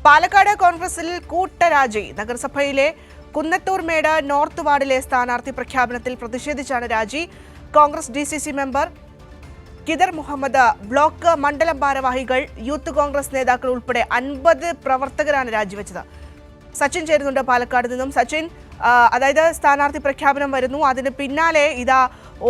പാലക്കാട് കോൺഗ്രസിൽ കൂട്ടരാജി. നഗരസഭയിലെ കുന്നത്തൂർ മേട് നോർത്ത് വാർഡിലെ സ്ഥാനാർത്ഥി പ്രഖ്യാപനത്തിൽ പ്രതിഷേധിച്ചാണ് രാജി. Congress DCC member കിദർ Muhammad, block മണ്ഡലം ഭാരവാഹികൾ, യൂത്ത് കോൺഗ്രസ് നേതാക്കൾ ഉൾപ്പെടെ 50 പ്രവർത്തകരാണ് രാജിവെച്ചത്. സച്ചിൻ ചേരുന്നുണ്ട് പാലക്കാട് നിന്നും. സച്ചിൻ, അതായത് സ്ഥാനാർത്ഥി പ്രഖ്യാപനം വരുന്നു, അതിന് പിന്നാലെ ഇതാ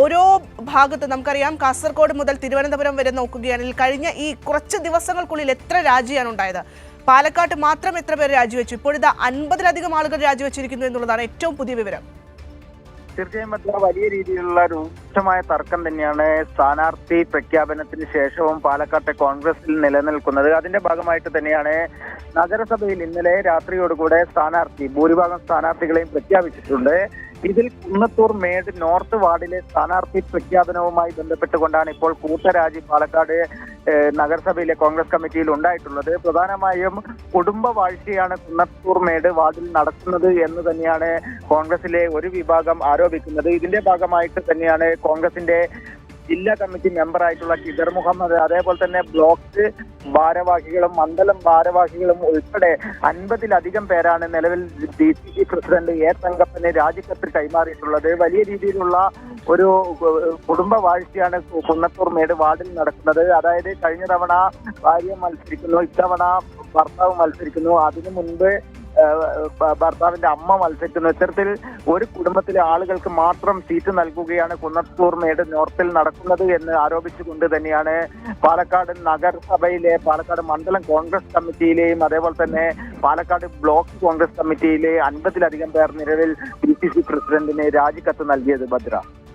ഓരോ ഭാഗത്തും നമുക്കറിയാം കാസർഗോഡ് മുതൽ തിരുവനന്തപുരം വരെ നോക്കുകയാണെങ്കിൽ കഴിഞ്ഞ ഈ കുറച്ച് ദിവസങ്ങൾക്കുള്ളിൽ എത്ര രാജിയാണ് ഉണ്ടായത്? പാലക്കാട്ട് മാത്രം എത്ര പേർ രാജിവെച്ചു? ഇപ്പോഴിതാ 50-ലധികം ആളുകൾ രാജിവെച്ചിരിക്കുന്നു എന്നുള്ളതാണ് ഏറ്റവും പുതിയ വിവരം. തീർച്ചയായും വലിയ രീതിയിലുള്ള രൂക്ഷമായ തർക്കം തന്നെയാണ് സ്ഥാനാർത്ഥി പ്രഖ്യാപനത്തിന് ശേഷവും പാലക്കാട്ടെ കോൺഗ്രസിൽ നിലനിൽക്കുന്നത്. അതിന്റെ ഭാഗമായിട്ട് തന്നെയാണ് നഗരസഭയിൽ ഇന്നലെ രാത്രിയോടുകൂടെ ഭൂരിഭാഗം സ്ഥാനാർത്ഥികളെയും പ്രഖ്യാപിച്ചിട്ടുണ്ട്. ഇതിൽ കുന്നത്തൂർ മേട് നോർത്ത് വാർഡിലെ സ്ഥാനാർത്ഥി പ്രഖ്യാപനവുമായി ബന്ധപ്പെട്ടുകൊണ്ടാണ് ഇപ്പോൾ കൂട്ടരാജി പാലക്കാട് നഗരസഭയിലെ കോൺഗ്രസ് കമ്മിറ്റിയിൽ ഉണ്ടായിട്ടുള്ളത്. പ്രധാനമായും കുടുംബ വാഴ്ചയാണ് കുന്നത്തൂർ മേട് വാർഡിൽ നടക്കുന്നത് എന്ന് തന്നെയാണ് കോൺഗ്രസിലെ ഒരു വിഭാഗം ആരോപിക്കുന്നത്. ഇതിന്റെ ഭാഗമായിട്ട് തന്നെയാണ് കോൺഗ്രസിന്റെ ജില്ലാ കമ്മിറ്റി മെമ്പറായിട്ടുള്ള കിദർ മുഹമ്മദ്, അതേപോലെ തന്നെ ബ്ലോക്ക് ഭാരവാഹികളും മണ്ഡലം ഭാരവാഹികളും ഉൾപ്പെടെ 50-ലധികം പേരാണ് നിലവിൽ DCC പ്രസിഡന്റ് A. തങ്കപ്പന് രാജിക്കത്ത് കൈമാറിയിട്ടുള്ളത്. വലിയ രീതിയിലുള്ള ഒരു കുടുംബ വാഴ്ചയാണ് കുന്നത്തൂർ മേട് വാർഡിൽ നടക്കുന്നത്. അതായത് കഴിഞ്ഞ തവണ ഭാര്യ മത്സരിക്കുന്നു, ഇത്തവണ ഭർത്താവ് മത്സരിക്കുന്നു, അതിനു മുൻപ് ഭർത്താവിന്റെ അമ്മ മത്സരിക്കുന്നു. ഇത്തരത്തിൽ ഒരു കുടുംബത്തിലെ ആളുകൾക്ക് മാത്രം സീറ്റ് നൽകുകയാണ് കുന്നത്തൂർ മേട് നോർത്തിൽ നടക്കുന്നത് എന്ന് ആരോപിച്ചുകൊണ്ട് തന്നെയാണ് പാലക്കാട് നഗരസഭയിലെ പാലക്കാട് മണ്ഡലം കോൺഗ്രസ് കമ്മിറ്റിയിലെയും അതേപോലെ തന്നെ പാലക്കാട് ബ്ലോക്ക് കോൺഗ്രസ് കമ്മിറ്റിയിലെ 50-ലധികം പേർ നിലവിൽ DCC പ്രസിഡന്റിന് രാജിക്കത്ത് നൽകിയത്. ഭദ്ര.